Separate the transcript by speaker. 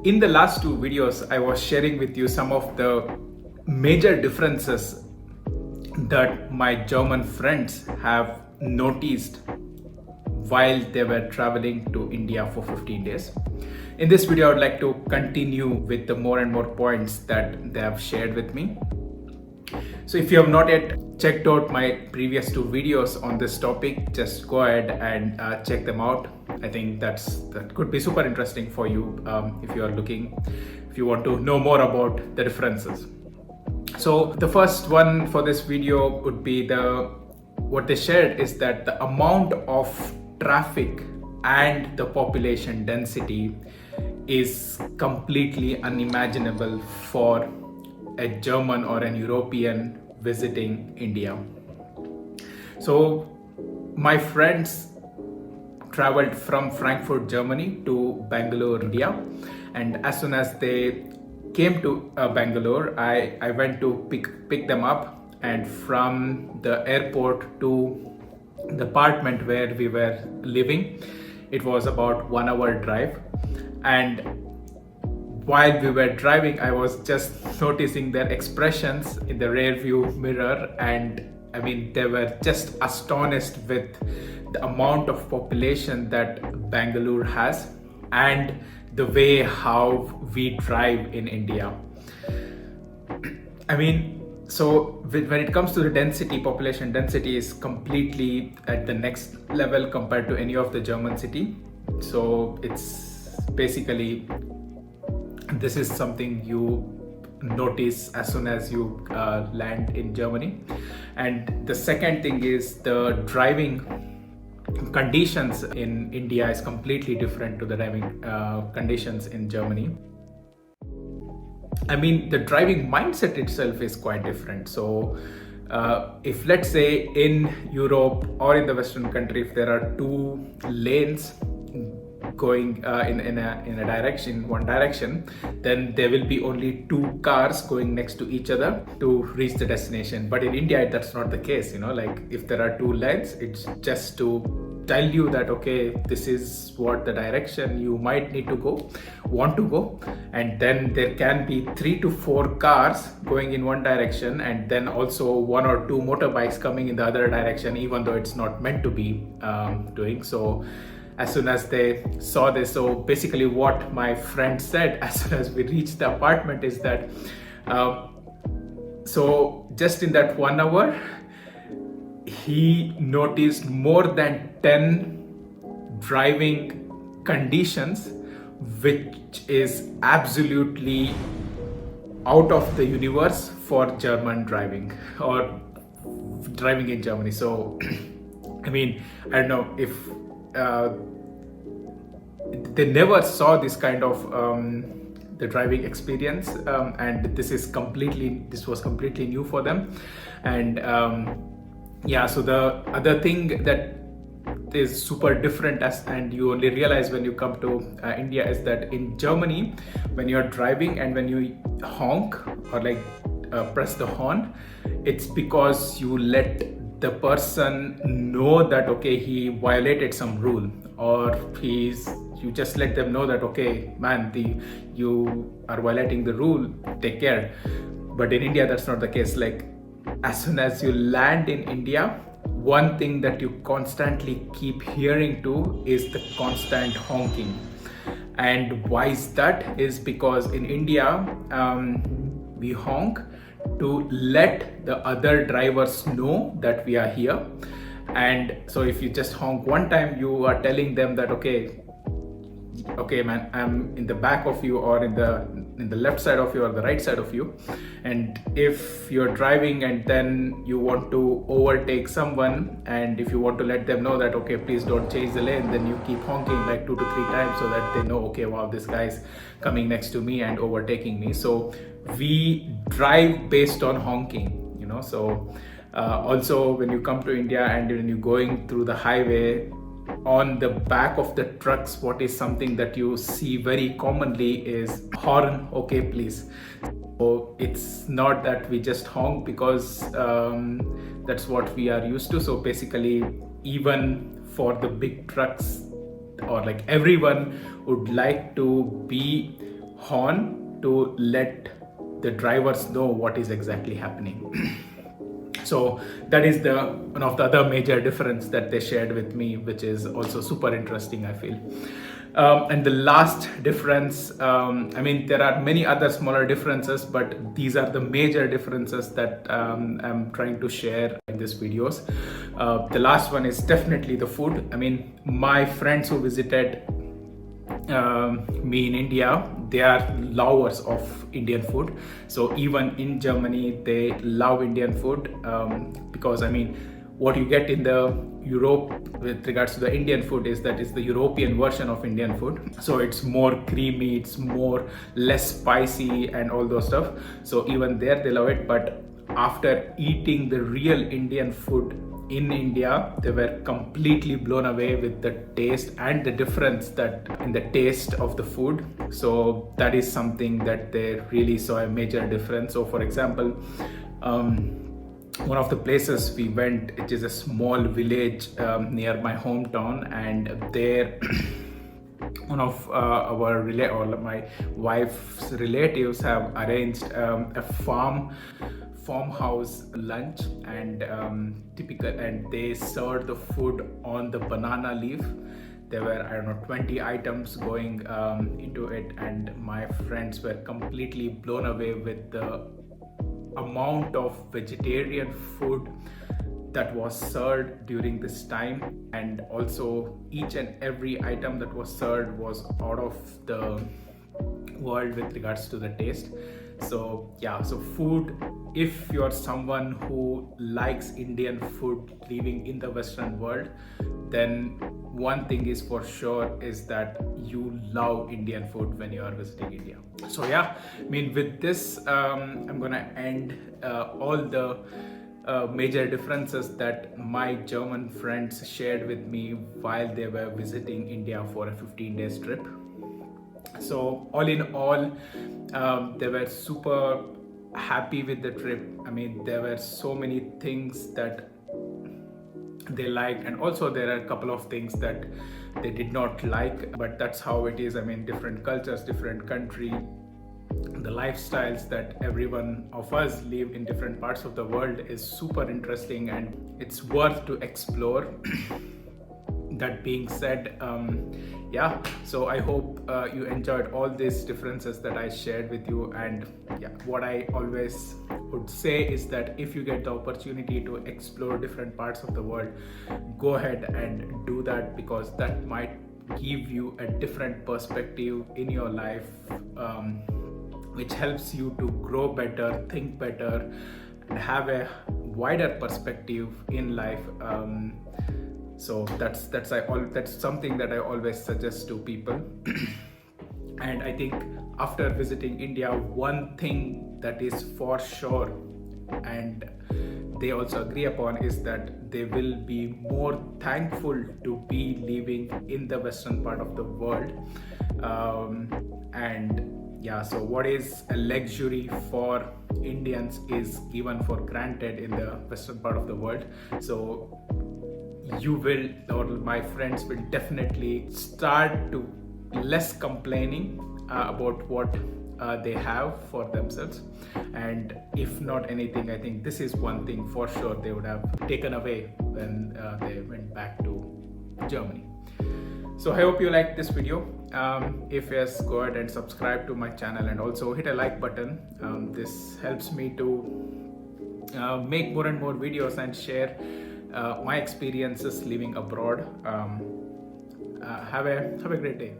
Speaker 1: In the last two videos, I was sharing with you some of the major differences that my German friends have noticed while they were traveling to India for 15 days. In this video, I would like to continue with the more and more points that they have shared with me. So if you have not yet checked out my previous two videos on this topic, just go ahead and check them out. I think that could be super interesting for you if you want to know more about the differences. So the first one for this video would be what they shared is that the amount of traffic and the population density is completely unimaginable for a German or an European visiting India. So my friends traveled from Frankfurt, Germany to Bangalore, India, and as soon as they came to Bangalore, I went to pick them up, and from the airport to the apartment where we were living, it was about 1 hour drive. And while we were driving, I was just noticing their expressions in the rear view mirror, and I mean, they were just astonished with the amount of population that Bangalore has and the way how we drive in India. I mean, so when it comes to the density, population density is completely at the next level compared to any of the German city. So it's basically, this is something you notice as soon as you land in Germany. And the second thing is the driving conditions in India is completely different to the driving conditions in Germany. I mean, the driving mindset itself is quite different. So if, let's say, in Europe or in the Western country, if there are two lanes going in one direction, then there will be only two cars going next to each other to reach the destination. But in India, that's not the case. Like if there are two lanes, it's just to tell you that, okay, this is what the direction you might want to go, and then there can be 3 to 4 cars going in one direction, and then also 1 or 2 motorbikes coming in the other direction, even though it's not meant to be doing so. As soon as they saw this, so basically what my friend said as soon as we reached the apartment is that so just in that 1 hour, he noticed more than 10 driving conditions, which is absolutely out of the universe for German driving or driving in Germany. So I mean, I don't know if they never saw this kind of the driving experience, and this was completely new for them. And yeah, so the other thing that is super different and you only realize when you come to India is that in Germany, when you're driving and when you honk or like press the horn, it's because you let the person know that, okay, he violated some rule, or you just let them know that, okay, man, you are violating the rule, take care. But in India, that's not the case. Like as soon as you land in India, one thing that you constantly keep hearing to is the constant honking. And why is that? Is because in India, we honk to let the other drivers know that we are here. And so if you just honk one time, you are telling them that, okay man, I'm in the back of you, or in the left side of you, or the right side of you. And if you're driving and then you want to overtake someone, and if you want to let them know that, okay, please don't change the lane, then you keep honking like 2 to 3 times so that they know, okay, wow, this guy's coming next to me and overtaking me. So we drive based on honking, so also when you come to India and when you're going through the highway, on the back of the trucks, what is something that you see very commonly is horn, okay please. So it's not that we just honk because that's what we are used to. So basically, even for the big trucks, or like everyone would like to be horn to let the drivers know what is exactly happening. So that is the one of the other major difference that they shared with me, which is also super interesting, I feel. And the last difference, I mean, there are many other smaller differences, but these are the major differences that I'm trying to share in these videos. The last one is definitely the food. I mean, my friends who visited me in India, they are lovers of Indian food. So even in Germany, they love Indian food, because I mean, what you get in the Europe with regards to the Indian food is that it's the European version of Indian food. So it's more creamy, it's more less spicy and all those stuff. So even there they love it. But after eating the real Indian food in India, they were completely blown away with the taste and the difference that in the taste of the food. So that is something that they really saw a major difference. So for example, one of the places we went, it is a small village near my hometown, and there one of my wife's relatives have arranged a farmhouse lunch, and they served the food on the banana leaf. There were, I don't know, 20 items going into it, and my friends were completely blown away with the amount of vegetarian food that was served during this time. And also each and every item that was served was out of the world with regards to the taste. So yeah, so food, if you're someone who likes Indian food living in the Western world, then one thing is for sure is that you love Indian food when you are visiting India. So yeah, I mean, with this I'm gonna end all the major differences that my German friends shared with me while they were visiting India for a 15 days trip. So all in all, they were super happy with the trip. I mean, there were so many things that they liked, and also there are a couple of things that they did not like, but that's how it is. I mean, different cultures, different country, the lifestyles that everyone of us live in different parts of the world is super interesting, and it's worth to explore. That being said, yeah, so I hope you enjoyed all these differences that I shared with you. And yeah, what I always would say is that if you get the opportunity to explore different parts of the world, go ahead and do that, because that might give you a different perspective in your life, which helps you to grow better, think better, and have a wider perspective in life. So that's something that I always suggest to people. And I think after visiting India, one thing that is for sure, and they also agree upon, is that they will be more thankful to be living in the Western part of the world. And yeah, so what is a luxury for Indians is given for granted in the Western part of the world. So you will, or my friends will definitely start to less complaining about what they have for themselves. And if not anything, I think this is one thing for sure they would have taken away when they went back to Germany. So I hope you liked this video. If yes, go ahead and subscribe to my channel, and also hit a like button. This helps me to make more and more videos and share my experiences living abroad. Have a great day.